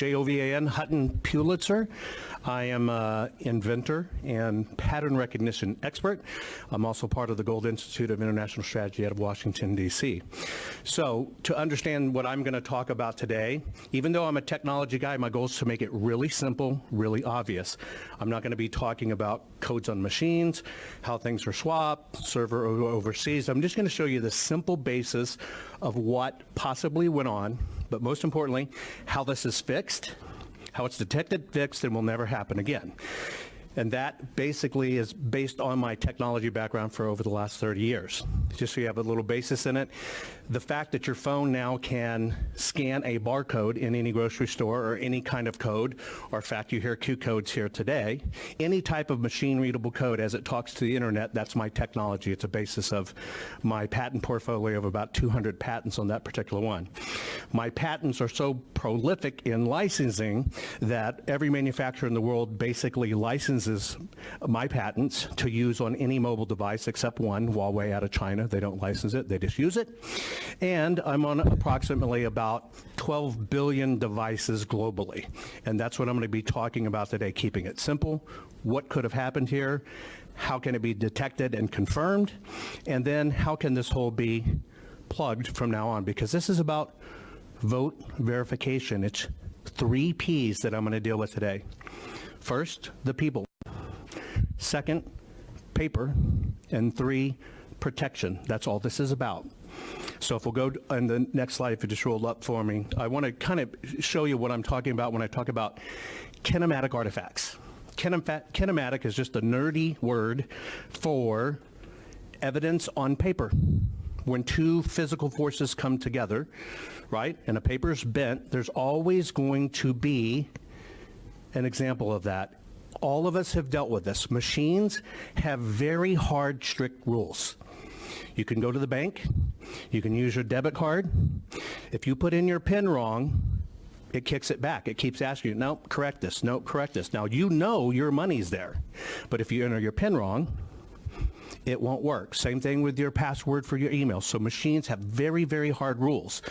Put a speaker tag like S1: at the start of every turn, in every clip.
S1: Johan Pulitzer. I am an inventor and pattern recognition expert. I'm also part of the Gold Institute of International Strategy out of Washington, D.C. So to understand what I'm going to talk about today, even though I'm a technology guy, my goal is to make it really simple, really obvious. I'm not going to be talking about codes on machines, how things are swapped, server overseas. I'm just going to show you the simple basis of what possibly went on, but most importantly, how this is fixed, how it's detected, fixed, and will never happen again. And that basically is based on my technology background for over the last 30 years. Just so you have a little basis in it, the fact that your phone now can scan a barcode in any grocery store or any kind of code, or in fact you hear Q codes here today, any type of machine readable code as it talks to the internet, that's my technology. It's a basis of my patent portfolio of about 200 patents on that particular one. My patents are so prolific in licensing that every manufacturer in the world basically licenses my patents to use on any mobile device except one, Huawei out of China. They don't license it, they just use it. And I'm on approximately about 12 billion devices globally. And that's what I'm going to be talking about today, keeping it simple. What could have happened here? How can it be detected and confirmed? And then how can this whole be plugged from now on? Because this is about vote verification. It's 3 Ps that I'm going to deal with today. First, the people. Second, paper. And 3, protection. That's all this is about. So if we'll go on the next slide, if you just roll up for me, I want to kind of show you what I'm talking about when I talk about kinematic artifacts. Kinematic is just a nerdy word for evidence on paper. When 2 physical forces come together, right, and a paper is bent, there's always going to be an example of that. All of us have dealt with this. Machines have very hard, strict rules. You can go to the bank, you can use your debit card. If you put in your PIN wrong, it kicks it back. It keeps asking you, no, correct this, no, correct this. Now you know your money's there, but if you enter your PIN wrong, it won't work. Same thing with your password for your email. So machines have very, very hard rules.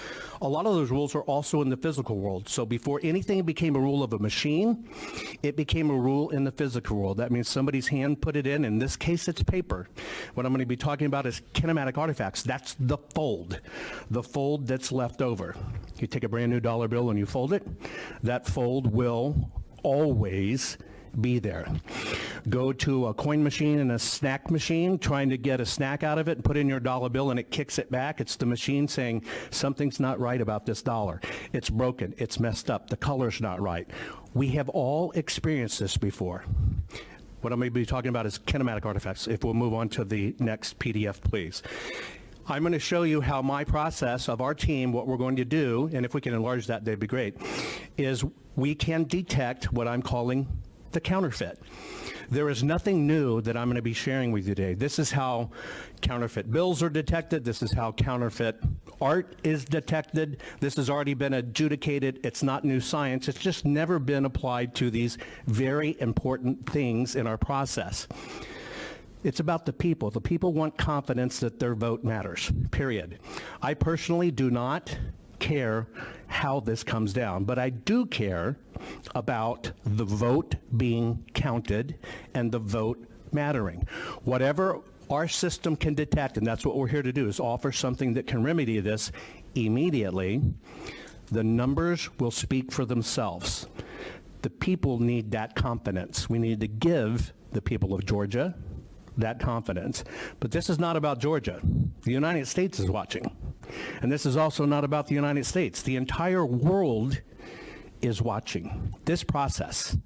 S1: A lot of those rules are also in the physical world. So before anything became a rule of a machine, it became a rule in the physical world. That means somebody's hand put it in. In this case, it's paper. What I'm going to be talking about is kinematic artifacts. That's the fold that's left over. You take a brand new dollar bill and you fold it. That fold will always be there. Go to a coin machine and a snack machine, trying to get a snack out of it and put in your dollar bill and it kicks it back. It's the machine saying, something's not right about this dollar. It's broken, it's messed up, the color's not right. We have all experienced this before. What I'm going to be talking about is kinematic artifacts. If we'll move on to the next PDF, please. I'm going to show you how my process of our team, what we're going to do, and if we can enlarge that, that'd be great, is we can detect what I'm calling the counterfeit. There is nothing new that I'm going to be sharing with you today. This is how counterfeit bills are detected. This is how counterfeit art is detected. This has already been adjudicated. It's not new science. It's just never been applied to these very important things in our process. It's about the people. The people want confidence that their vote matters, period. I personally do not care how this comes down, but I do care about the vote being counted and the vote mattering. Whatever our system can detect, and that's what we're here to do, is offer something that can remedy this immediately, the numbers will speak for themselves. The people need that confidence. We need to give the people of Georgia that confidence. But this is not about Georgia. The United States is watching. And this is also not about the United States. The entire world is watching this process.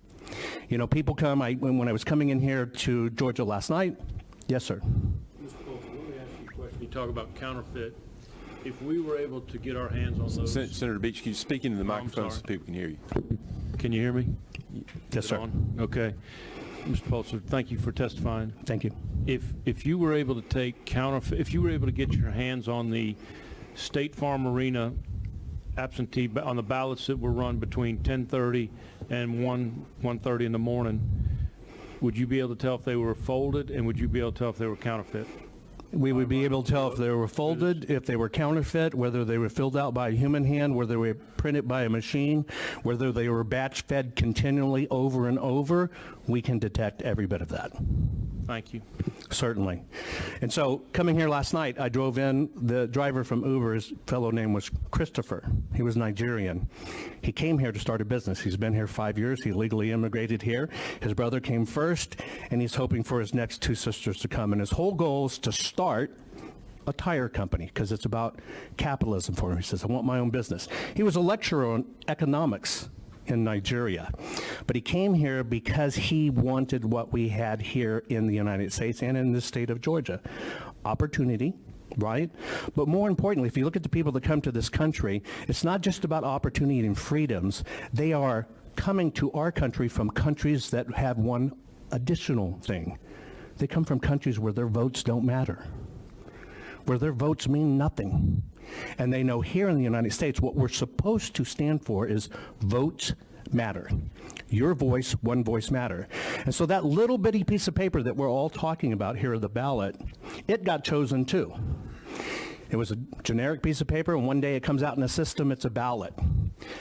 S1: You know, people come, when I was coming in here to Georgia last night, yes, sir.
S2: Mr. Pulitzer, let me ask you a question. You talk about counterfeit. If we were able to get our hands on those...
S3: Senator Beach, can you speak into the microphone so people can hear you?
S2: Can you hear me?
S1: Yes, sir.
S2: Okay. Mr. Pulitzer, thank you for testifying.
S1: Thank you.
S2: If you were able to take counterfeit, if you were able to get your hands on the State Farm Arena absentee, on the ballots that were run between 10:30 and 1:30 in the morning, would you be able to tell if they were folded, and would you be able to tell if they were counterfeit?
S1: We would be able to tell if they were folded, if they were counterfeit, whether they were filled out by a human hand, whether they were printed by a machine, whether they were batch fed continually over and over. We can detect every bit of that.
S2: Thank you.
S1: Certainly. And so coming here last night, I drove in, the driver from Uber, his fellow name was Christopher. He was Nigerian. He came here to start a business. He's been here 5 years. He legally immigrated here. His brother came first, and he's hoping for his next two sisters to come. And his whole goal is to start a tire company because it's about capitalism for him. He says, I want my own business. He was a lecturer on economics in Nigeria, but he came here because he wanted what we had here in the United States and in the state of Georgia. Opportunity, right? But more importantly, if you look at the people that come to this country, it's not just about opportunity and freedoms. They are coming to our country from countries that have one additional thing. They come from countries where their votes don't matter, where their votes mean nothing. And they know here in the United States what we're supposed to stand for is votes matter. Your voice, one voice matter. And so that little bitty piece of paper that we're all talking about here at the ballot, it got chosen too. It was a generic piece of paper, and one day it comes out in a system, it's a ballot.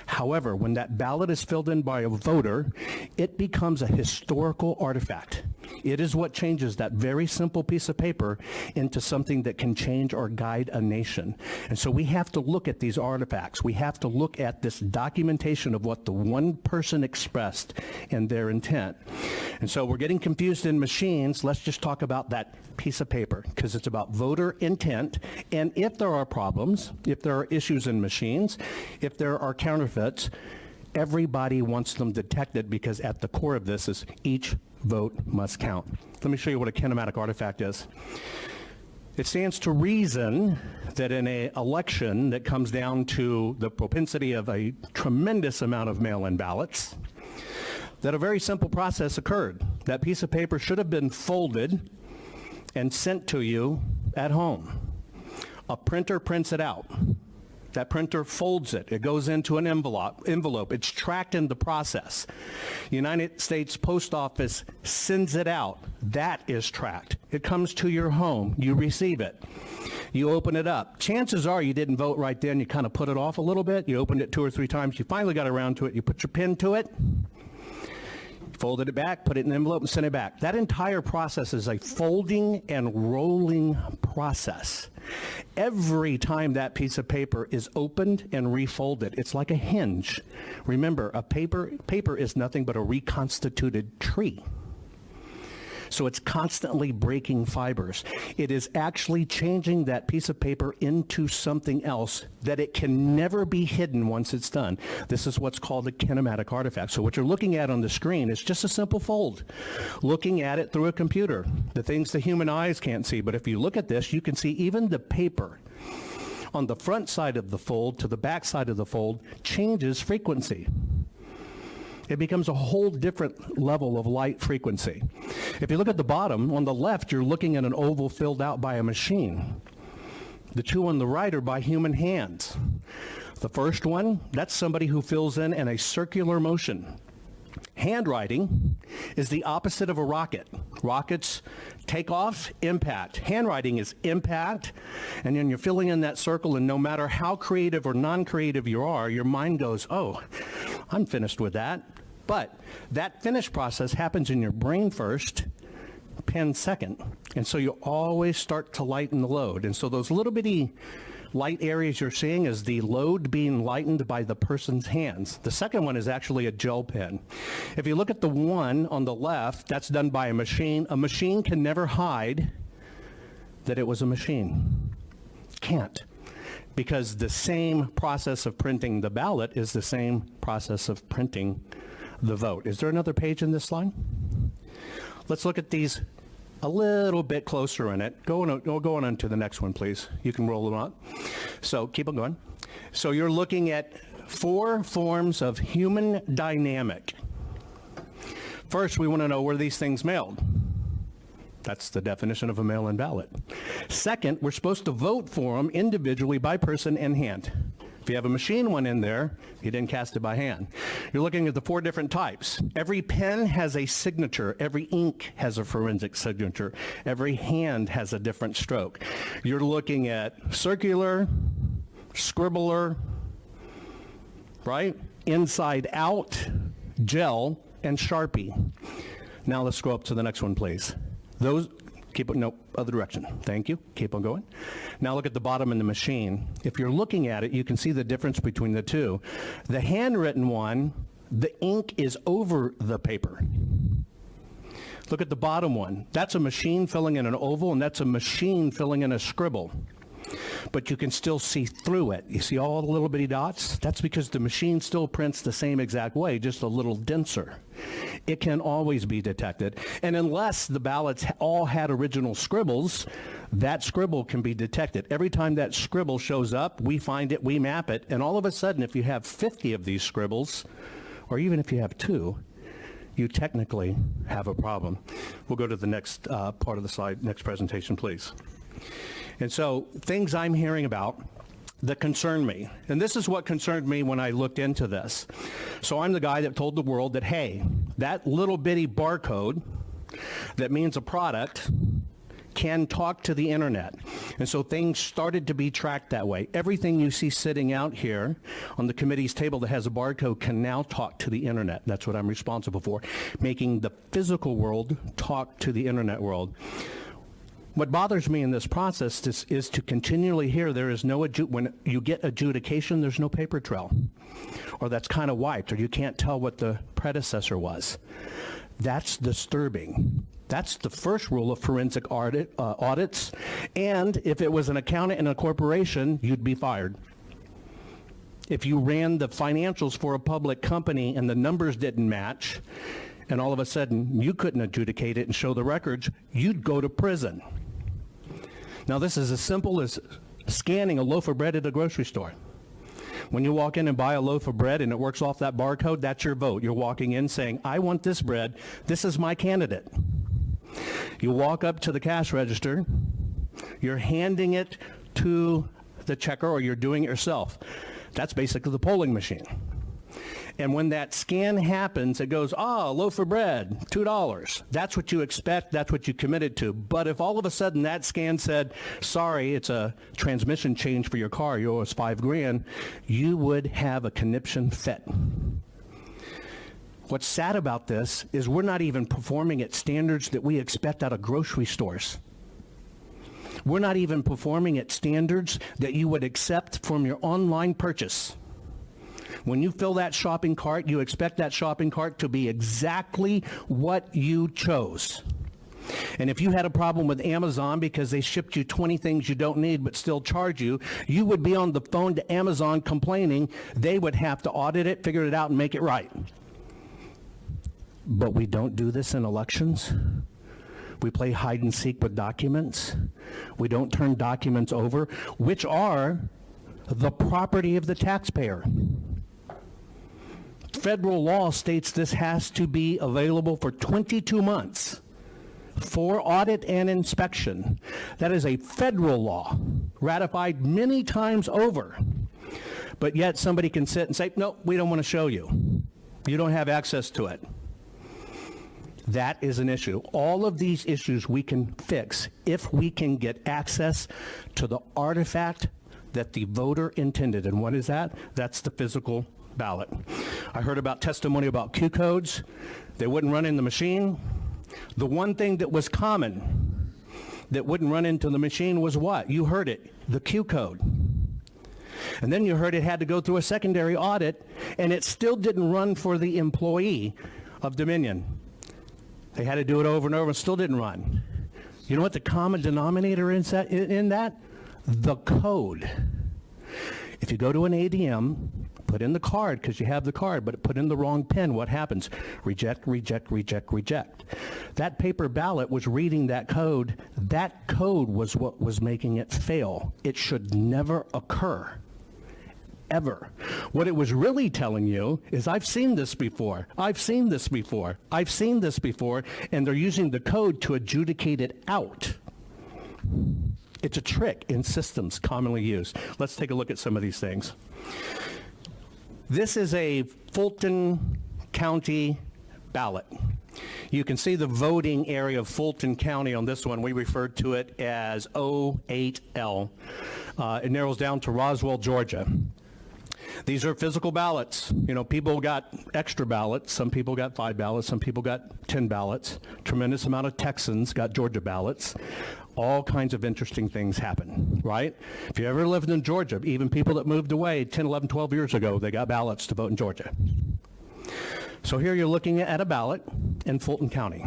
S1: However, when that ballot is filled in by a voter, it becomes a historical artifact. It is what changes that very simple piece of paper into something that can change or guide a nation. And so we have to look at these artifacts. We have to look at this documentation of what the one person expressed in their intent. And so we're getting confused in machines. Let's just talk about that piece of paper because it's about voter intent. And if there are problems, if there are issues in machines, if there are counterfeits, everybody wants them detected because at the core of this is each vote must count. Let me show you what a kinematic artifact is. It stands to reason that in an election that comes down to the propensity of a tremendous amount of mail-in ballots, that a very simple process occurred. That piece of paper should have been folded and sent to you at home. A printer prints it out. That printer folds it. It goes into an envelope. It's tracked in the process. United States Post Office sends it out. That is tracked. It comes to your home. You receive it. You open it up. Chances are you didn't vote right then. You kind of put it off a little bit. You opened it 2 or 3 times. You finally got around to it. You put your pen to it. Folded it back, put it in an envelope, and sent it back. That entire process is a folding and rolling process. Every time that piece of paper is opened and refolded, it's like a hinge. Remember, paper is nothing but a reconstituted tree. So it's constantly breaking fibers. It is actually changing that piece of paper into something else that it can never be hidden once it's done. This is what's called a kinematic artifact. So what you're looking at on the screen is just a simple fold. Looking at it through a computer, the things the human eyes can't see. But if you look at this, you can see even the paper on the front side of the fold to the back side of the fold changes frequency. It becomes a whole different level of light frequency. If you look at the bottom, on the left, you're looking at an oval filled out by a machine. The two on the right are by human hands. The first one, that's somebody who fills in a circular motion. Handwriting is the opposite of a rocket. Rockets take off, impact. Handwriting is impact, and then you're filling in that circle, and no matter how creative or non-creative you are, your mind goes, oh, I'm finished with that. But that finish process happens in your brain first, pen second. And so you always start to lighten the load. And so those little bitty light areas you're seeing is the load being lightened by the person's hands. The second one is actually a gel pen. If you look at the one on the left, that's done by a machine. A machine can never hide that it was a machine. Can't. Because the same process of printing the ballot is the same process of printing the vote. Is there another page in this slide? Let's look at these a little bit closer in it. Go on to the next one, please. You can roll them up. So keep on going. So you're looking at 4 forms of human dynamic. First, we want to know where these things mailed. That's the definition of a mail-in ballot. Second, we're supposed to vote for them individually by person and hand. If you have a machine one in there, you didn't cast it by hand. You're looking at the 4 different types. Every pen has a signature. Every ink has a forensic signature. Every hand has a different stroke. You're looking at circular, scribbler, right? Inside out, gel, and Sharpie. Now let's go up to the next one, please. Those, keep it, no, other direction. Thank you. Keep on going. Now look at the bottom in the machine. If you're looking at it, you can see the difference between the two. The handwritten one, the ink is over the paper. Look at the bottom one. That's a machine filling in an oval, and that's a machine filling in a scribble. But you can still see through it. You see all the little bitty dots? That's because the machine still prints the same exact way, just a little denser. It can always be detected. And unless the ballots all had original scribbles, that scribble can be detected. Every time that scribble shows up, we find it, we map it, and all of a sudden, if you have 50 of these scribbles, or even if you have 2, you technically have a problem. We'll go to the next part of the slide, next presentation, please. And so things I'm hearing about that concern me, and this is what concerned me when I looked into this. So I'm the guy that told the world that, hey, that little bitty barcode that means a product can talk to the internet. And so things started to be tracked that way. Everything you see sitting out here on the committee's table that has a barcode can now talk to the internet. That's what I'm responsible for, making the physical world talk to the internet world. What bothers me in this process is to continually hear there is no, when you get adjudication, there's no paper trail, or that's kind of wiped, or you can't tell what the predecessor was. That's disturbing. That's the first rule of forensic audits, and if it was an accountant in a corporation, you'd be fired. If you ran the financials for a public company and the numbers didn't match, and all of a sudden you couldn't adjudicate it and show the records, you'd go to prison. Now this is as simple as scanning a loaf of bread at a grocery store. When you walk in and buy a loaf of bread and it works off that barcode, that's your vote. You're walking in saying, I want this bread, this is my candidate. You walk up to the cash register, you're handing it to the checker, or you're doing it yourself. That's basically the polling machine. And when that scan happens, it goes, loaf of bread, $2. That's what you expect, that's what you committed to. But if all of a sudden that scan said, sorry, it's a transmission change for your car, you owe us $5,000, you would have a conniption fit. What's sad about this is we're not even performing at standards that we expect out of grocery stores. We're not even performing at standards that you would accept from your online purchase. When you fill that shopping cart, you expect that shopping cart to be exactly what you chose. And if you had a problem with Amazon because they shipped you 20 things you don't need but still charge you, you would be on the phone to Amazon complaining. They would have to audit it, figure it out, and make it right. But we don't do this in elections. We play hide and seek with documents. We don't turn documents over, which are the property of the taxpayer. Federal law states this has to be available for 22 months for audit and inspection. That is a federal law, ratified many times over. But yet somebody can sit and say, no, we don't want to show you. You don't have access to it. That is an issue. All of these issues we can fix if we can get access to the artifact that the voter intended. And what is that? That's the physical ballot. I heard about testimony about Q codes. They wouldn't run in the machine. The one thing that was common that wouldn't run into the machine was what? You heard it, the Q code. And then you heard it had to go through a secondary audit, and it still didn't run for the employee of Dominion. They had to do it over and over and still didn't run. You know what the common denominator is in that? The code. If you go to an ADM, put in the card because you have the card, but put in the wrong pin, what happens? Reject, reject, reject, reject. That paper ballot was reading that code. That code was what was making it fail. It should never occur. Ever. What it was really telling you is, I've seen this before, I've seen this before, I've seen this before, and they're using the code to adjudicate it out. It's a trick in systems commonly used. Let's take a look at some of these things. This is a Fulton County ballot. You can see the voting area of Fulton County on this one. We referred to it as O8L. It narrows down to Roswell, Georgia. These are physical ballots. You know, people got extra ballots. Some people got 5 ballots. Some people got 10 ballots. Tremendous amount of Texans got Georgia ballots. All kinds of interesting things happen, right? If you ever lived in Georgia, even people that moved away 10, 11, 12 years ago, they got ballots to vote in Georgia. So here you're looking at a ballot in Fulton County.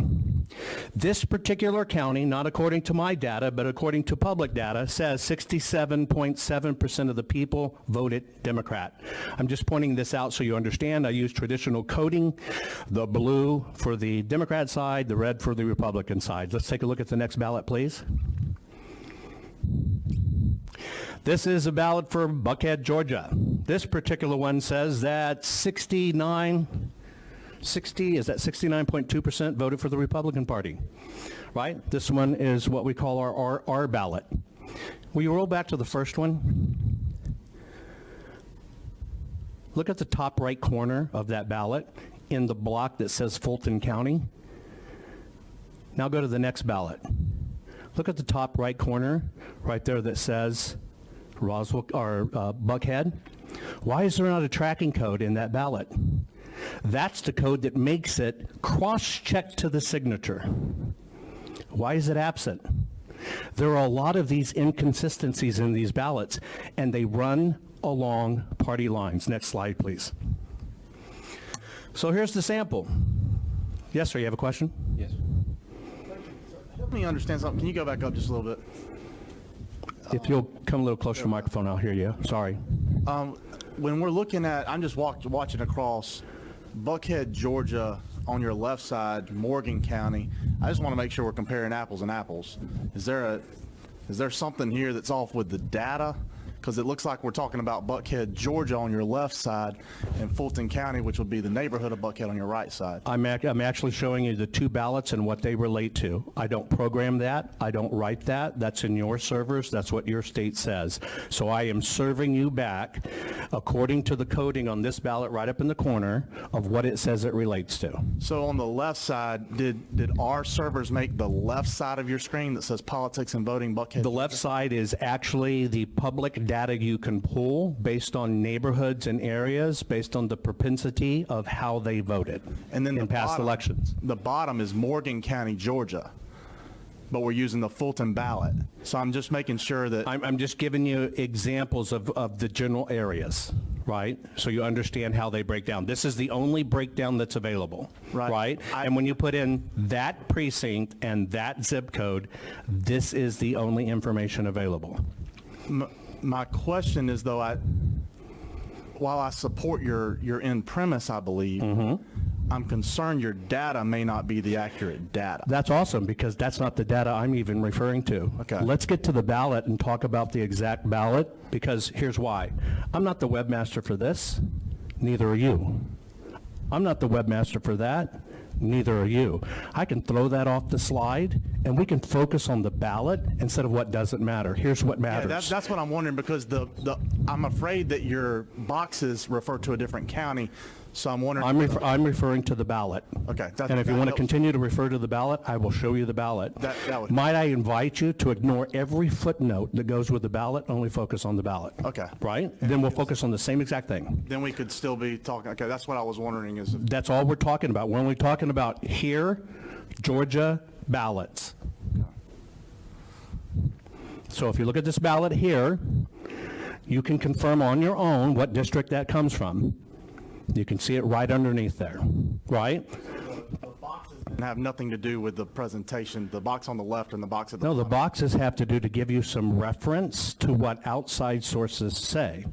S1: This particular county, not according to my data, but according to public data, says 67.7% of the people voted Democrat. I'm just pointing this out so you understand. I use traditional coding, the blue for the Democrat side, the red for the Republican side. Let's take a look at the next ballot, please. This is a ballot for Buckhead, Georgia. This particular one says that 69.2% voted for the Republican Party, right? This one is what we call our R ballot. Will you roll back to the first one? Look at the top right corner of that ballot in the block that says Fulton County. Now go to the next ballot. Look at the top right corner right there that says Roswell or Buckhead. Why is there not a tracking code in that ballot? That's the code that makes it cross-checked to the signature. Why is it absent? There are a lot of these inconsistencies in these ballots, and they run along party lines. Next slide, please. So here's the sample. Yes, sir, you have a question?
S3: Yes.
S4: Help me understand something. Can you go back up just a little bit?
S1: If you'll come a little closer to the microphone, I'll hear you. Sorry.
S4: When we're looking at, I'm just watching across Buckhead, Georgia, on your left side, Morgan County. I just want to make sure we're comparing apples and apples. Is there something here that's off with the data? Because it looks like we're talking about Buckhead, Georgia on your left side and Fulton County, which would be the neighborhood of Buckhead on your right side.
S1: I'm actually showing you the two ballots and what they relate to. I don't program that. I don't write that. That's in your servers. That's what your state says. So I am serving you back according to the coding on this ballot right up in the corner of what it says it relates to.
S4: So on the left side, did our servers make the left side of your screen that says politics and voting Buckhead?
S1: The left side is actually the public data you can pull based on neighborhoods and areas, based on the propensity of how they voted
S4: And then
S1: in past elections.
S4: The bottom is Morgan County, Georgia, but we're using the Fulton ballot. So I'm just making sure that
S1: I'm just giving you examples of the general areas, right? So you understand how they break down. This is the only breakdown that's available, right? And when you put in that precinct and that zip code, this is the only information available.
S4: my question is, though, while I support your end premise, I believe, I'm concerned your data may not be the accurate data.
S1: That's awesome, because that's not the data I'm even referring to.
S4: Okay.
S1: Let's get to the ballot and talk about the exact ballot, because here's why. I'm not the webmaster for this, neither are you. I'm not the webmaster for that, neither are you. I can throw that off the slide, and we can focus on the ballot instead of what doesn't matter. Here's what matters.
S4: Yeah, that's what I'm wondering, because I'm afraid that your boxes refer to a different county, so I'm wondering.
S1: I'm referring to the ballot.
S4: Okay.
S1: And if you want to continue to refer to the ballot, I will show you the ballot.
S4: That would-
S1: Might I invite you to ignore every footnote that goes with the ballot, only focus on the ballot.
S4: Okay.
S1: Right? Then we'll focus on the same exact thing.
S4: Then we could still be talking. Okay, that's what I was wondering is.
S1: That's all we're talking about. We're only talking about here, Georgia ballots. So if you look at this ballot here, you can confirm on your own what district that comes from. You can see it right underneath there, right?
S4: The boxes have nothing to do with the presentation, the box on the left and the box at the
S1: No, the
S4: bottom.
S1: boxes have to do to give you some reference to what outside sources say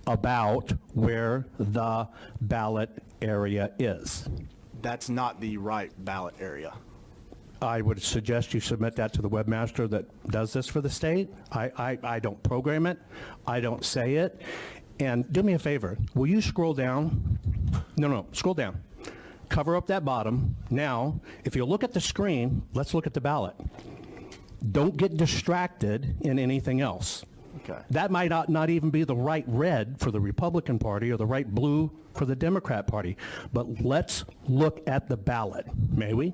S1: about where the ballot area is.
S4: That's not the right ballot area.
S1: I would suggest you submit that to the webmaster that does this for the state. I don't program it. I don't say it. And do me a favor, will you scroll down? No, scroll down. Cover up that bottom. Now, if you look at the screen, let's look at the ballot. Don't get distracted in anything else.
S4: Okay.
S1: That might not even be the right red for the Republican Party or the right blue for the Democrat Party. But let's look at the ballot, may we?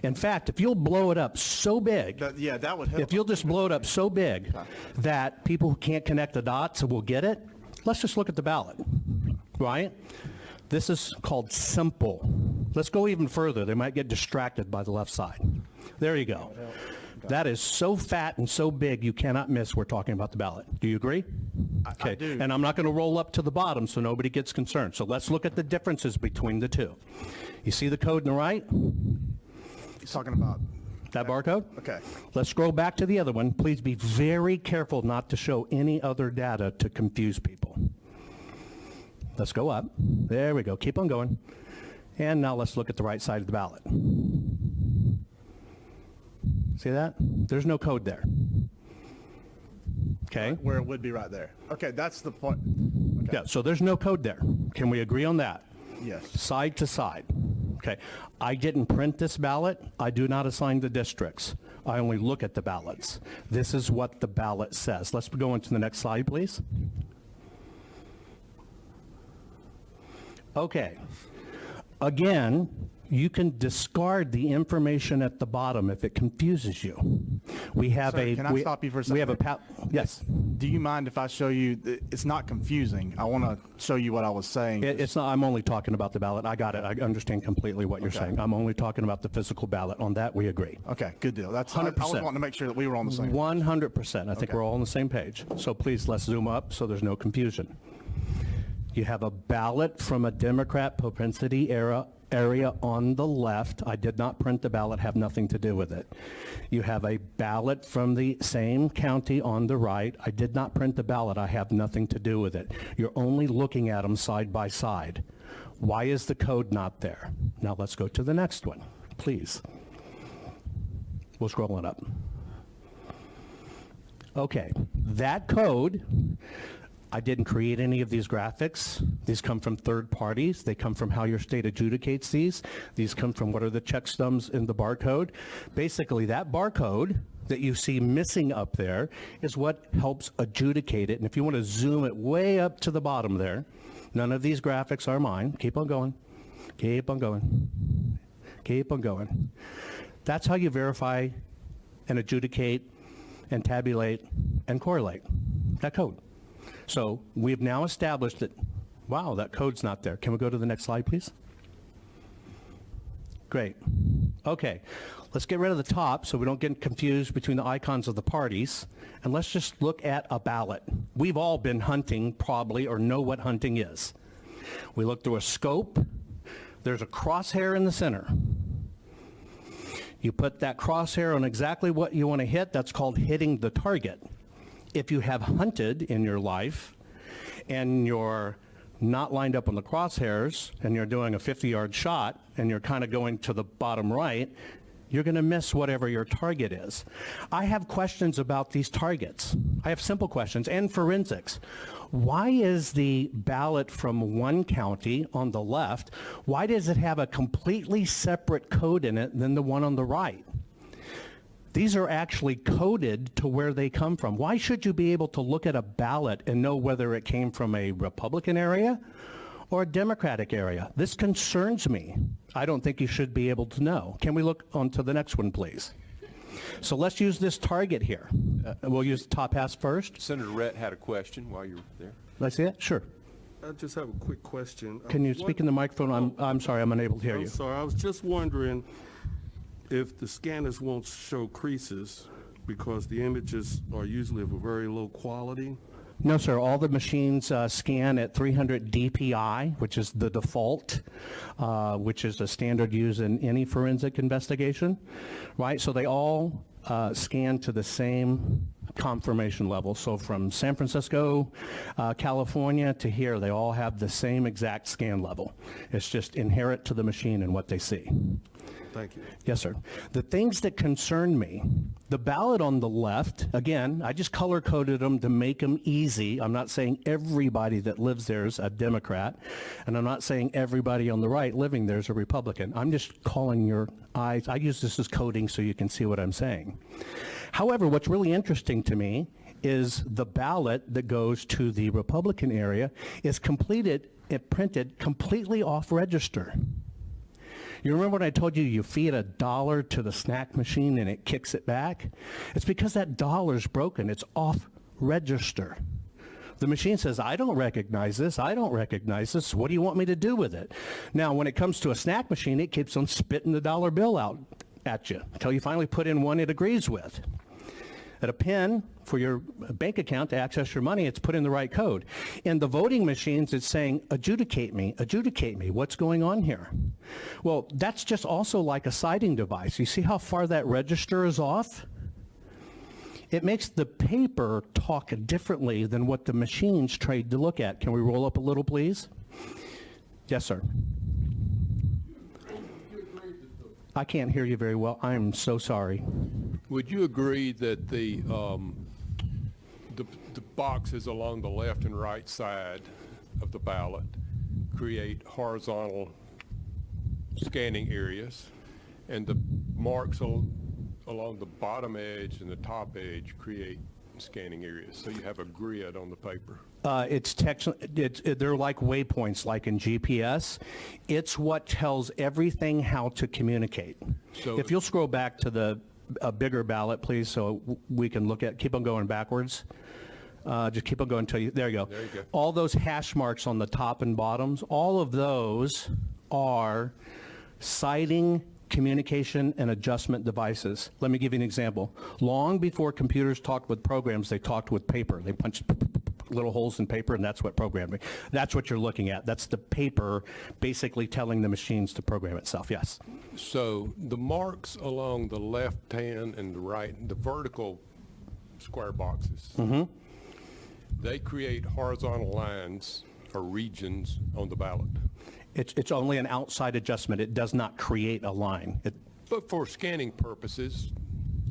S1: In fact, if you'll blow it up so big,
S4: Yeah, that would help.
S1: if you'll just blow it up so big that people who can't connect the dots will get it, let's just look at the ballot, right? This is called simple. Let's go even further. They might get distracted by the left side. There you go. That is so fat and so big you cannot miss we're talking about the ballot. Do you agree? Okay.
S4: I do.
S1: And I'm not going to roll up to the bottom so nobody gets concerned. So let's look at the differences between the two. You see the code on the right?
S4: He's talking about,
S1: That barcode?
S4: okay.
S1: Let's scroll back to the other one. Please be very careful not to show any other data to confuse people. Let's go up. There we go. Keep on going. And now let's look at the right side of the ballot. See that? There's no code there. Okay?
S4: Where it would be right there. Okay, that's the point. Okay.
S1: Yeah, so there's no code there. Can we agree on that?
S4: Yes.
S1: Side to side. Okay. I didn't print this ballot. I do not assign the districts. I only look at the ballots. This is what the ballot says. Let's go into the next slide, please. Okay. Again, you can discard the information at the bottom if it confuses you. We have
S4: Sir, can I stop you for a
S1: We have a
S4: second?
S1: yes.
S4: Do you mind if I show you, it's not confusing. I want to show you what I was saying.
S1: It's not, I'm only talking about the ballot. I got it. I understand completely what you're
S4: Okay.
S1: saying. I'm only talking about the physical ballot. On that, we agree.
S4: Okay, good deal. That's, I was
S1: 100%.
S4: wanting to make sure that we were on the same.
S1: 100%. I think
S4: Okay.
S1: we're all on the same page. So please, let's zoom up so there's no confusion. You have a ballot from a Democrat propensity area on the left. I did not print the ballot, have nothing to do with it. You have a ballot from the same county on the right. I did not print the ballot, I have nothing to do with it. You're only looking at them side by side. Why is the code not there? Now let's go to the next one, please. We'll scroll it up. Okay, that code, I didn't create any of these graphics. These come from third parties. They come from how your state adjudicates these. These come from what are the checksums in the barcode. Basically, that barcode that you see missing up there is what helps adjudicate it. And if you want to zoom it way up to the bottom there, none of these graphics are mine. Keep on going. Keep on going. Keep on going. That's how you verify and adjudicate and tabulate and correlate that code. So we've now established that, wow, that code's not there. Can we go to the next slide, please? Great. Okay, let's get rid of the top so we don't get confused between the icons of the parties, and let's just look at a ballot. We've all been hunting probably or know what hunting is. We look through a scope. There's a crosshair in the center. You put that crosshair on exactly what you want to hit. That's called hitting the target. If you have hunted in your life and you're not lined up on the crosshairs and you're doing a 50-yard shot and you're kind of going to the bottom right, you're going to miss whatever your target is. I have questions about these targets. I have simple questions and forensics. Why is the ballot from one county on the left, why does it have a completely separate code in it than the one on the right? These are actually coded to where they come from. Why should you be able to look at a ballot and know whether it came from a Republican area or a Democratic area? This concerns me. I don't think you should be able to know. Can we look on to the next one, please? So let's use this target here. We'll use the top half first.
S3: Senator Rhett had a question while you were there.
S1: Let's see it? Sure.
S5: I just have a quick question.
S1: Can you speak in the microphone? I'm sorry, I'm unable to hear you.
S5: I'm sorry, I was just wondering if the scanners won't show creases because the images are usually of a very low quality.
S1: No, sir. All the machines scan at 300 DPI, which is the default, which is a standard used in any forensic investigation, right? So they all scan to the same confirmation level. So from San Francisco, California to here, they all have the same exact scan level. It's just inherent to the machine and what they see.
S5: Thank you.
S1: Yes, sir. The things that concern me, the ballot on the left, again, I just color-coded them to make them easy. I'm not saying everybody that lives there is a Democrat, and I'm not saying everybody on the right living there is a Republican. I'm just calling your eyes. I use this as coding so you can see what I'm saying. However, what's really interesting to me is the ballot that goes to the Republican area is completed and printed completely off register. You remember when I told you you feed $1 to the snack machine and it kicks it back? It's because that dollar's broken. It's off register. The machine says, I don't recognize this. I don't recognize this. What do you want me to do with it? Now, when it comes to a snack machine, it keeps on spitting the dollar bill out at you until you finally put in one it agrees with. At a PIN for your bank account to access your money, it's put in the right code. In the voting machines, it's saying, adjudicate me, what's going on here? Well, that's just also like a citing device. You see how far that register is off? It makes the paper talk differently than what the machines trade to look at. Can we roll up a little, please? Yes, sir. I can't hear you very well. I'm so sorry.
S3: Would you agree that the boxes along the left and right side of the ballot create horizontal scanning areas, and the marks along the bottom edge and the top edge create scanning areas? So you have a grid on the paper.
S1: They're like waypoints, like in GPS. It's what tells everything how to communicate.
S3: So
S1: if you'll scroll back to a bigger ballot, please, so we can look at, keep on going backwards. Just keep on going until you, there you go.
S3: There you go.
S1: All those hash marks on the top and bottoms, all of those are citing, communication, and adjustment devices. Let me give you an example. Long before computers talked with programs, they talked with paper. They punched little holes in paper, and that's what programming. That's what you're looking at. That's the paper basically telling the machines to program itself. Yes.
S3: So the marks along the left hand and the right, the vertical square boxes, they create horizontal lines or regions on the ballot.
S1: It's only an outside adjustment. It does not create a line.
S3: But for scanning purposes,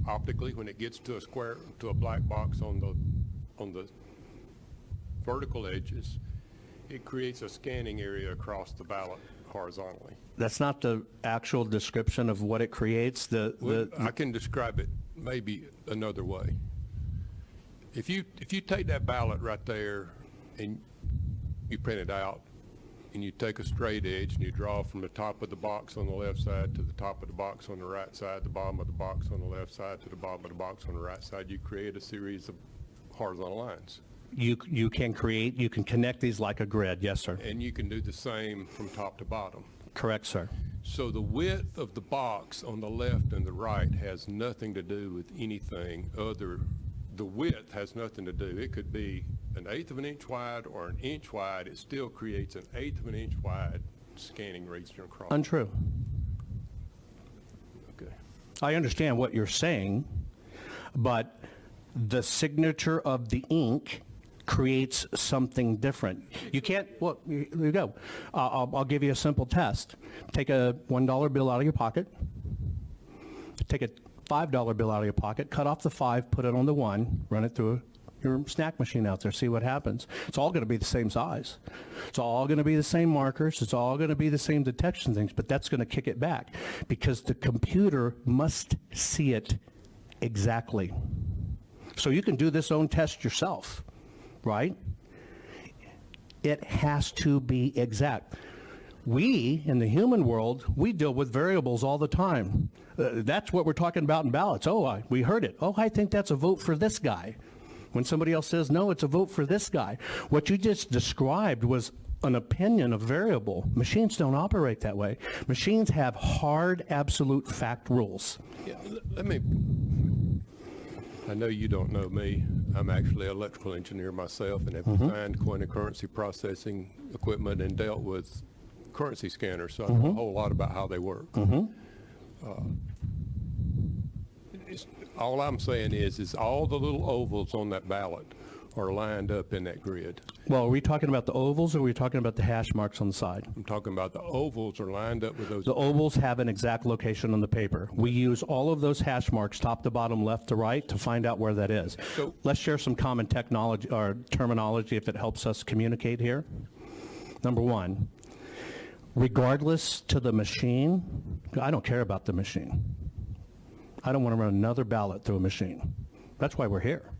S3: optically, when it gets to a black box on the vertical edges, it creates a scanning area across the ballot horizontally.
S1: That's not the actual description of what it creates.
S3: I can describe it maybe another way. If you take that ballot right there and you print it out, and you take a straight edge and you draw from the top of the box on the left side to the top of the box on the right side, the bottom of the box on the left side to the bottom of the box on the right side, you create a series of horizontal lines.
S1: You can connect these like a grid. Yes, sir.
S3: And you can do the same from top to bottom.
S1: Correct, sir.
S3: So the width of the box on the left and the right has nothing to do with anything other. The width has nothing to do. It could be 1/8 of an inch wide or 1 inch wide. It still creates 1/8 of an inch wide scanning region across.
S1: Untrue.
S3: Okay.
S1: I understand what you're saying, but the signature of the ink creates something different. You can't, well, here you go. I'll give you a simple test. Take a $1 bill out of your pocket. Take a $5 bill out of your pocket, cut off the 5, put it on the 1, run it through your snack machine out there, see what happens. It's all going to be the same size. It's all going to be the same markers. It's all going to be the same detection things, but that's going to kick it back because the computer must see it exactly. So you can do this own test yourself, right? It has to be exact. We, in the human world, we deal with variables all the time. That's what we're talking about in ballots. Oh, we heard it. Oh, I think that's a vote for this guy. When somebody else says, no, it's a vote for this guy. What you just described was an opinion of variable. Machines don't operate that way. Machines have hard, absolute fact rules.
S3: Yeah, I know you don't know me. I'm actually an electrical engineer myself and have designed coin and currency processing equipment and dealt with currency scanners, so I know a whole lot about how they work. All I'm saying is all the little ovals on that ballot are lined up in that grid.
S1: Well, are we talking about the ovals or are we talking about the hash marks on the side?
S3: I'm talking about the ovals are lined up with those.
S1: The ovals have an exact location on the paper. We use all of those hash marks, top to bottom, left to right, to find out where that is.
S3: So
S1: let's share some common technology or terminology if it helps us communicate here. Number one, regardless to the machine, I don't care about the machine. I don't want to run another ballot through a machine. That's why we're here.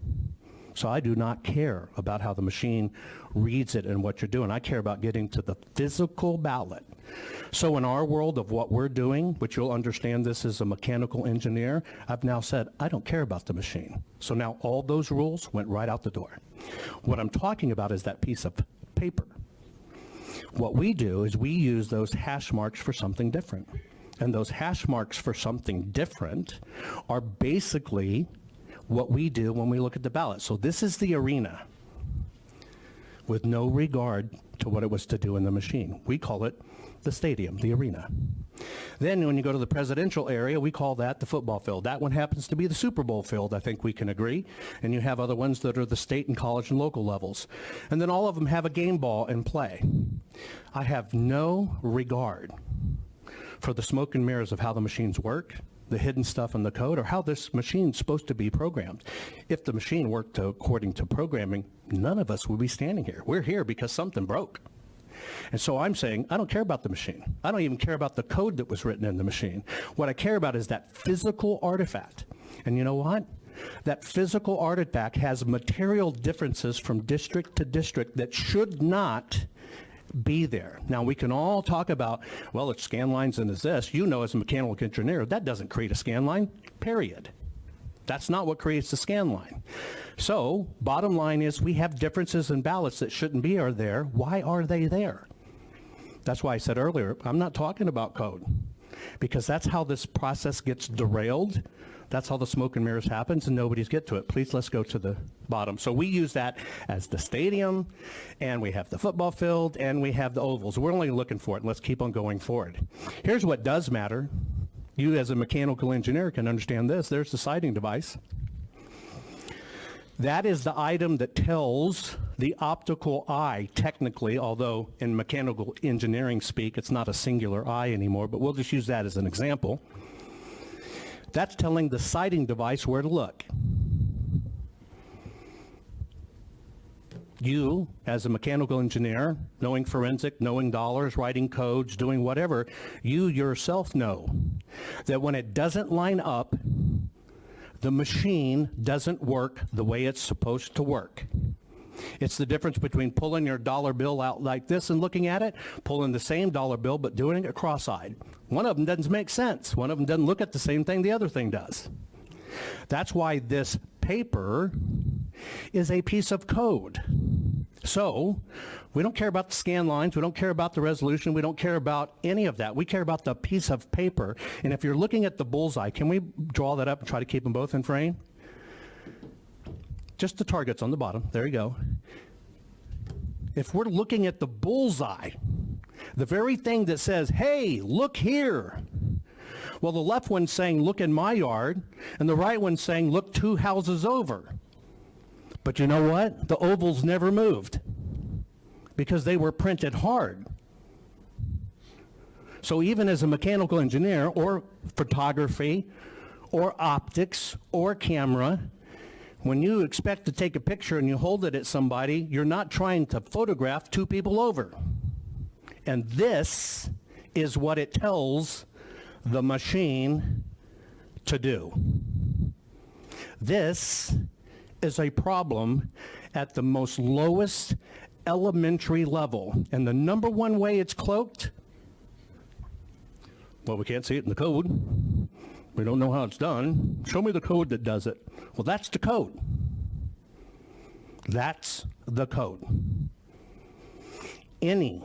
S1: So I do not care about how the machine reads it and what you're doing. I care about getting to the physical ballot. So in our world of what we're doing, which you'll understand this as a mechanical engineer, I've now said, I don't care about the machine. So now all those rules went right out the door. What I'm talking about is that piece of paper. What we do is we use those hash marks for something different. And those hash marks for something different are basically what we do when we look at the ballot. So this is the arena with no regard to what it was to do in the machine. We call it the stadium, the arena. Then when you go to the presidential area, we call that the football field. That one happens to be the Super Bowl field, I think we can agree. And you have other ones that are the state and college and local levels. And then all of them have a game ball and play. I have no regard for the smoke and mirrors of how the machines work, the hidden stuff in the code, or how this machine's supposed to be programmed. If the machine worked according to programming, none of us would be standing here. We're here because something broke. And so I'm saying, I don't care about the machine. I don't even care about the code that was written in the machine. What I care about is that physical artifact. And you know what? That physical artifact has material differences from district to district that should not be there. Now, we can all talk about, well, it's scan lines and is this. You know, as a mechanical engineer, that doesn't create a scan line, period. That's not what creates the scan line. So, bottom line is we have differences in ballots that shouldn't be there. Why are they there? That's why I said earlier, I'm not talking about code, because that's how this process gets derailed. That's how the smoke and mirrors happens, and nobody's get to it. Please, let's go to the bottom. So we use that as the stadium, and we have the football field, and we have the ovals. We're only looking for it, and let's keep on going forward. Here's what does matter. You as a mechanical engineer can understand this. There's the sighting device. That is the item that tells the optical eye, technically, although in mechanical engineering speak, it's not a singular eye anymore, but we'll just use that as an example. That's telling the sighting device where to look. You, as a mechanical engineer, knowing forensic, knowing dollars, writing codes, doing whatever, you yourself know that when it doesn't line up, the machine doesn't work the way it's supposed to work. It's the difference between pulling your dollar bill out like this and looking at it, pulling the same dollar bill but doing it cross-eyed. One of them doesn't make sense. One of them doesn't look at the same thing the other thing does. That's why this paper is a piece of code. So we don't care about the scan lines, we don't care about the resolution, we don't care about any of that. We care about the piece of paper. And if you're looking at the bullseye, can we draw that up and try to keep them both in frame? Just the targets on the bottom. There you go. If we're looking at the bullseye, the very thing that says, hey, look here. Well, the left one's saying, look in my yard, and the right one's saying, look 2 houses over. But you know what? The ovals never moved because they were printed hard. So even as a mechanical engineer or photography or optics or camera, when you expect to take a picture and you hold it at somebody, you're not trying to photograph 2 people over. And this is what it tells the machine to do. This is a problem at the most lowest elementary level. And the number one way it's cloaked, well, we can't see it in the code. We don't know how it's done. Show me the code that does it. Well, that's the code. That's the code. Any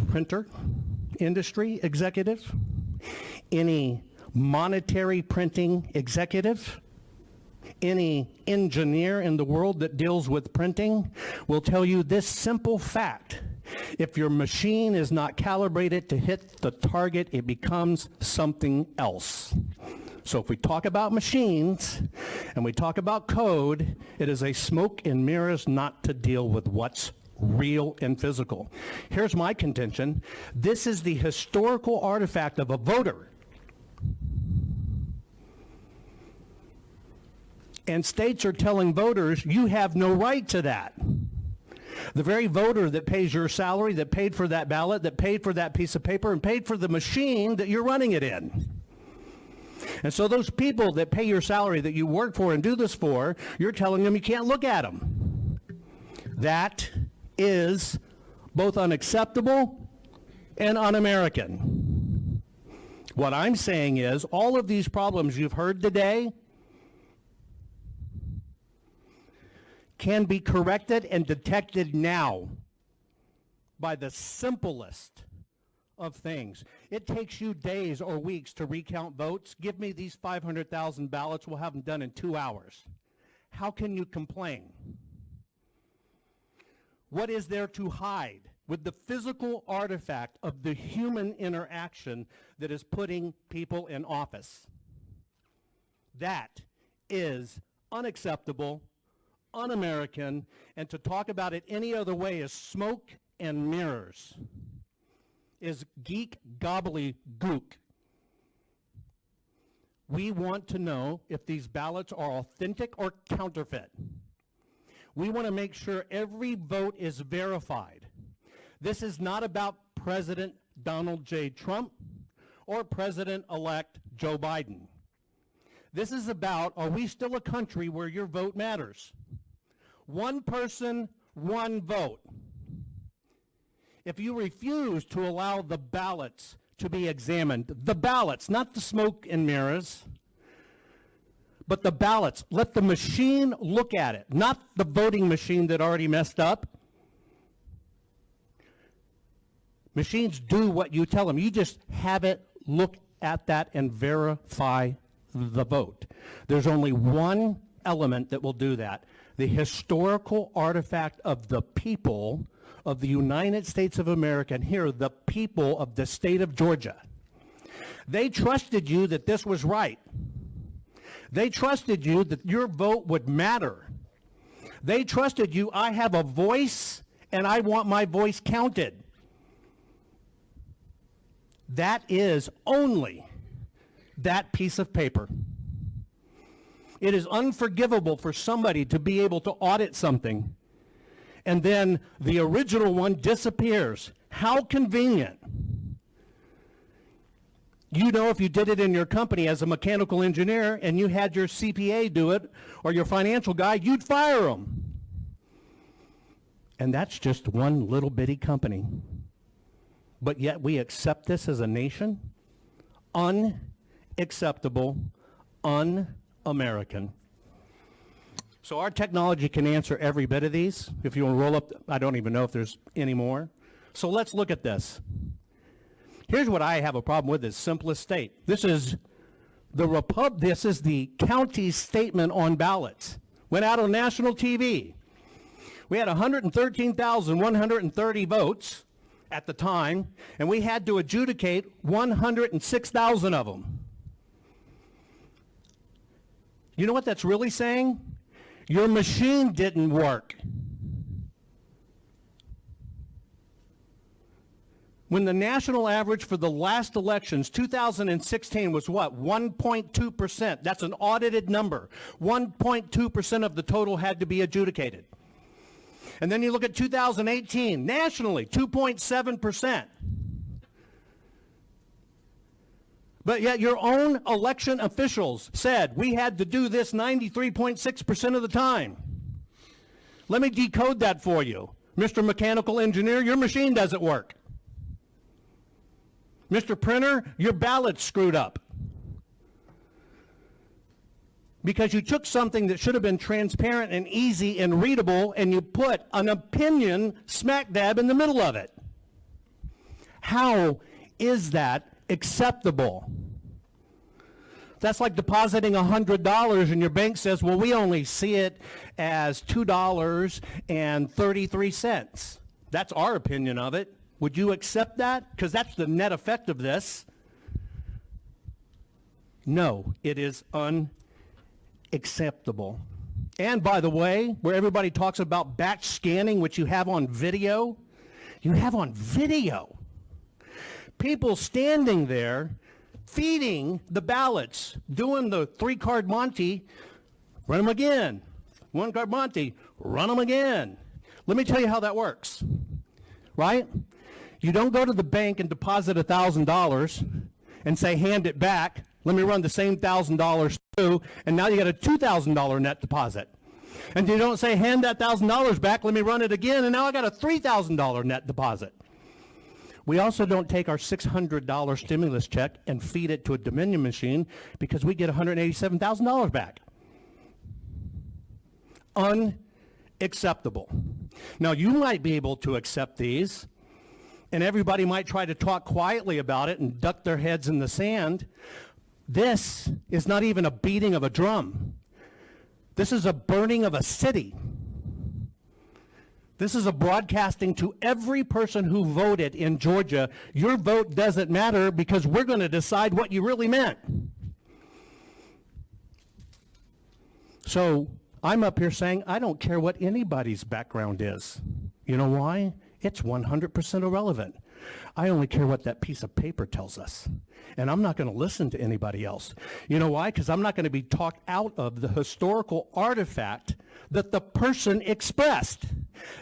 S1: printer industry executive, any monetary printing executive, any engineer in the world that deals with printing will tell you this simple fact. If your machine is not calibrated to hit the target, it becomes something else. So if we talk about machines and we talk about code, it is a smoke and mirrors not to deal with what's real and physical. Here's my contention. This is the historical artifact of a voter. And states are telling voters, you have no right to that. The very voter that pays your salary, that paid for that ballot, that paid for that piece of paper, and paid for the machine that you're running it in. And so those people that pay your salary that you work for and do this for, you're telling them you can't look at them. That is both unacceptable and un-American. What I'm saying is all of these problems you've heard today can be corrected and detected now by the simplest of things. It takes you days or weeks to recount votes. Give me these 500,000 ballots, we'll have them done in 2 hours. How can you complain? What is there to hide with the physical artifact of the human interaction that is putting people in office? That is unacceptable, un-American, and to talk about it any other way is smoke and mirrors, is geek gobbledygook. We want to know if these ballots are authentic or counterfeit. We want to make sure every vote is verified. This is not about President Donald J. Trump or President-elect Joe Biden. This is about, are we still a country where your vote matters? One person, one vote. If you refuse to allow the ballots to be examined, the ballots, not the smoke and mirrors, but the ballots, let the machine look at it, not the voting machine that already messed up. Machines do what you tell them. You just have it look at that and verify the vote. There's only one element that will do that. The historical artifact of the people of the United States of America, and here, the people of the state of Georgia. They trusted you that this was right. They trusted you that your vote would matter. They trusted you, I have a voice and I want my voice counted. That is only that piece of paper. It is unforgivable for somebody to be able to audit something and then the original one disappears. How convenient. You know, if you did it in your company as a mechanical engineer and you had your CPA do it or your financial guy, you'd fire them. And that's just one little bitty company. But yet we accept this as a nation? Unacceptable, un-American. So our technology can answer every bit of these. If you want to roll up, I don't even know if there's any more. So let's look at this. Here's what I have a problem with, is simplest state. This is the county's statement on ballots. Went out on national TV. We had 113,130 votes at the time, and we had to adjudicate 106,000 of them. You know what that's really saying? Your machine didn't work. When the national average for the last elections, 2016, was what? 1.2%. That's an audited number. 1.2% of the total had to be adjudicated. And then you look at 2018, nationally, 2.7%. But yet your own election officials said we had to do this 93.6% of the time. Let me decode that for you. Mr. Mechanical Engineer, your machine doesn't work. Mr. Printer, your ballot's screwed up. Because you took something that should have been transparent and easy and readable and you put an opinion smack dab in the middle of it. How is that acceptable? That's like depositing $100 and your bank says, well, we only see it as $2.33. That's our opinion of it. Would you accept that? Because that's the net effect of this. No, it is unacceptable. And by the way, where everybody talks about batch scanning, which you have on video, people standing there feeding the ballots, doing the 3-card Monty, run them again. 1-card Monty, run them again. Let me tell you how that works, right? You don't go to the bank and deposit $1,000 and say, hand it back. Let me run the same $1,000 through, and now you got a $2,000 net deposit. And you don't say, hand that $1,000 back, let me run it again, and now I got a $3,000 net deposit. We also don't take our $600 stimulus check and feed it to a Dominion machine because we get $187,000 back. Unacceptable. Now, you might be able to accept these, and everybody might try to talk quietly about it and duck their heads in the sand. This is not even a beating of a drum. This is a burning of a city. This is a broadcasting to every person who voted in Georgia. Your vote doesn't matter because we're going to decide what you really meant. So I'm up here saying I don't care what anybody's background is. You know why? It's 100% irrelevant. I only care what that piece of paper tells us. And I'm not going to listen to anybody else. You know why? Because I'm not going to be talked out of the historical artifact that the person expressed.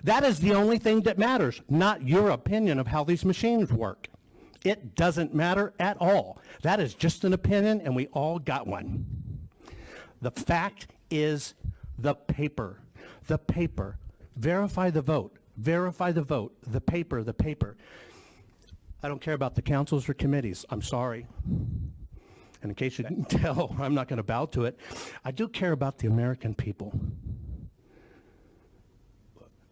S1: That is the only thing that matters, not your opinion of how these machines work. It doesn't matter at all. That is just an opinion, and we all got one. The fact is the paper. The paper. Verify the vote. Verify the vote. The paper, the paper. I don't care about the councils or committees. I'm sorry. And in case you didn't tell, I'm not going to bow to it. I do care about the American people.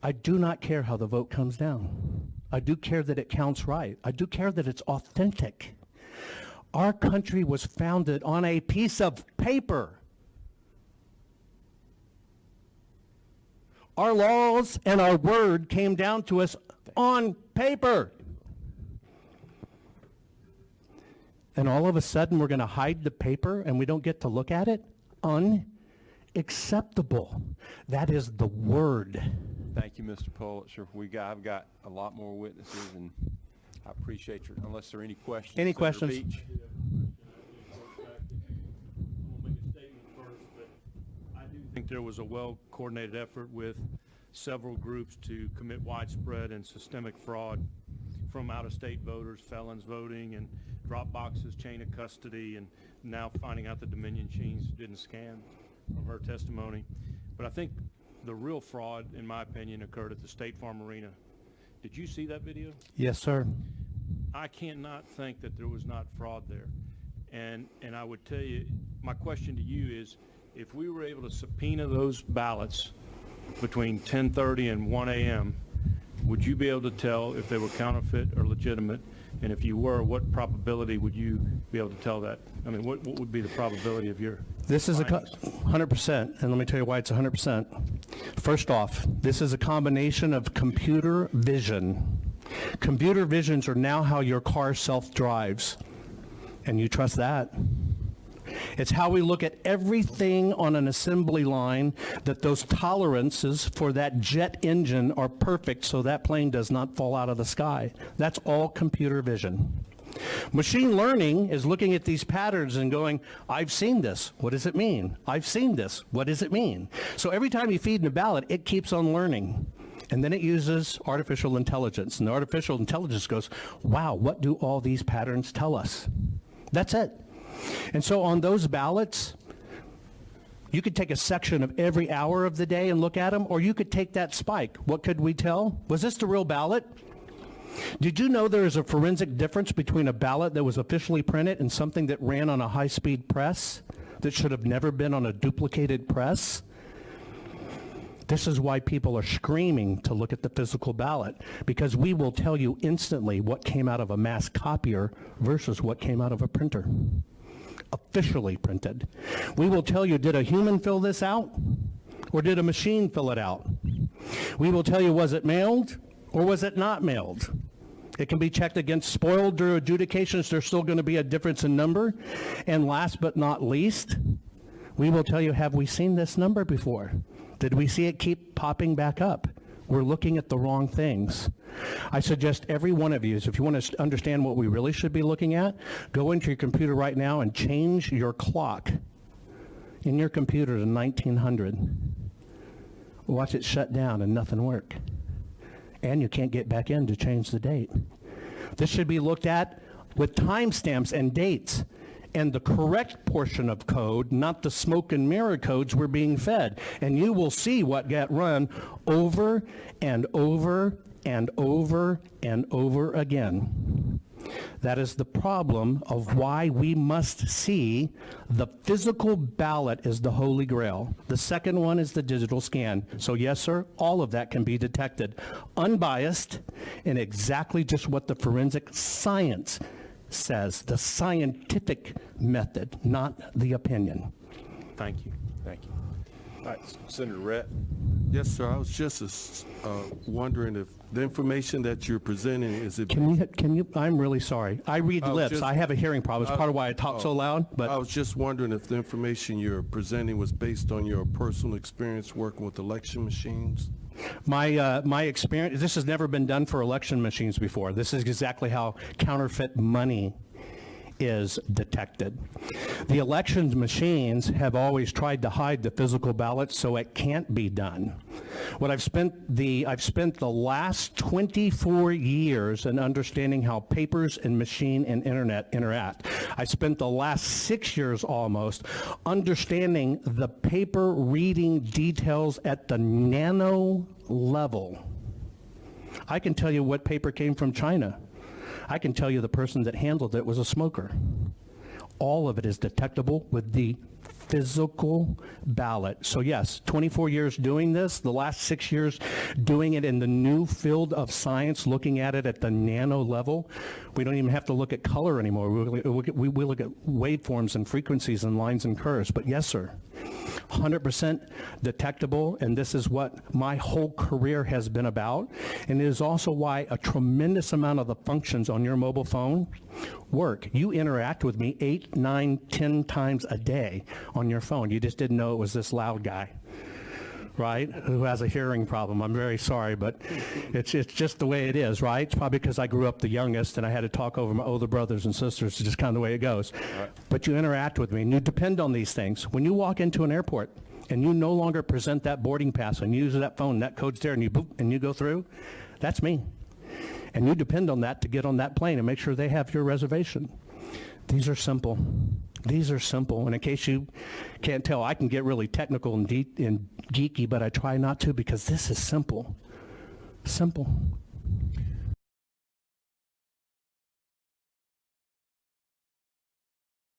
S1: I do not care how the vote comes down. I do care that it counts right. I do care that it's authentic. Our country was founded on a piece of paper. Our laws and our word came down to us on paper. And all of a sudden we're going to hide the paper and we don't get to look at it? Unacceptable. That is the word.
S6: Thank you, Mr. Pulitzer. I've got a lot more witnesses, and I appreciate your, unless there are any questions.
S1: Any
S6: Senator
S1: questions?
S6: Beach?
S2: I do think there was a well-coordinated effort with several groups to commit widespread and systemic fraud from out-of-state voters, felons voting, and drop boxes, chain of custody, and now finding out the Dominion machines didn't scan from her testimony. But I think the real fraud, in my opinion, occurred at the State Farm Arena. Did you see that video?
S1: Yes, sir.
S2: I cannot think that there was not fraud there. And I would tell you, my question to you is, if we were able to subpoena those ballots between 10:30 and 1 a.m., would you be able to tell if they were counterfeit or legitimate? And if you were, what probability would you be able to tell that? I mean, what would be the probability of your
S1: This is
S2: findings?
S1: 100%, and let me tell you why it's 100%. First off, this is a combination of computer vision. Computer visions are now how your car self-drives, and you trust that. It's how we look at everything on an assembly line, that those tolerances for that jet engine are perfect so that plane does not fall out of the sky. That's all computer vision. Machine learning is looking at these patterns and going, I've seen this. What does it mean? I've seen this. What does it mean? So every time you feed in a ballot, it keeps on learning. And then it uses artificial intelligence. And the artificial intelligence goes, wow, what do all these patterns tell us? That's it. And so on those ballots, you could take a section of every hour of the day and look at them, or you could take that spike. What could we tell? Was this the real ballot? Did you know there is a forensic difference between a ballot that was officially printed and something that ran on a high-speed press that should have never been on a duplicated press? This is why people are screaming to look at the physical ballot, because we will tell you instantly what came out of a mass copier versus what came out of a printer. Officially printed. We will tell you, did a human fill this out or did a machine fill it out? We will tell you, was it mailed or was it not mailed? It can be checked against spoiled or adjudications. There's still going to be a difference in number. And last but not least, we will tell you, have we seen this number before? Did we see it keep popping back up? We're looking at the wrong things. I suggest every one of you, if you want to understand what we really should be looking at, go into your computer right now and change your clock in your computer to 1900. Watch it shut down and nothing work. And you can't get back in to change the date. This should be looked at with timestamps and dates. and the correct portion of code, not the smoke and mirror codes we're being fed. And you will see what got run over and over and over and over again. That is the problem of why we must see the physical ballot is the holy grail. The second one is the digital scan. So yes, sir, all of that can be detected, unbiased, and exactly just what the forensic science says, the scientific method, not the opinion.
S2: Thank you.
S6: Thank you. All right, Senator Rhett.
S5: Yes, sir. I was just wondering if the information that you're presenting, is it?
S1: Can you, I'm really sorry. I read
S5: was
S1: lips.
S5: just-
S1: I have a hearing problem. It's part of why I talk so loud,
S5: I
S1: but
S5: was just wondering if the information you're presenting was based on your personal experience working with election machines?
S1: my experience, this has never been done for election machines before. This is exactly how counterfeit money is detected. The elections machines have always tried to hide the physical ballots so it can't be done. What I've spent the last 24 years in understanding how papers and machine and internet interact. I spent the last 6 years almost understanding the paper reading details at the nano level. I can tell you what paper came from China. I can tell you the person that handled it was a smoker. All of it is detectable with the physical ballot. So yes, 24 years doing this, the last 6 years doing it in the new field of science, looking at it at the nano level. We don't even have to look at color anymore. We look at waveforms and frequencies and lines and curves. But yes, sir, 100% detectable, and this is what my whole career has been about. And it is also why a tremendous amount of the functions on your mobile phone work. You interact with me 8, 9, 10 times a day on your phone. You just didn't know it was this loud guy, right, who has a hearing problem. I'm very sorry, but it's just the way it is, right? It's probably because I grew up the youngest and I had to talk over my older brothers and sisters. It's just kind of the way it goes. Right. But you interact with me and you depend on these things. When you walk into an airport and you no longer present that boarding pass and use that phone, that code's there, and you boop, and you go through, that's me. And you depend on that to get on that plane and make sure they have your reservation. These are simple. These are simple. And in case you can't tell, I can get really technical and deep and geeky, but I try not to because this is simple. Simple.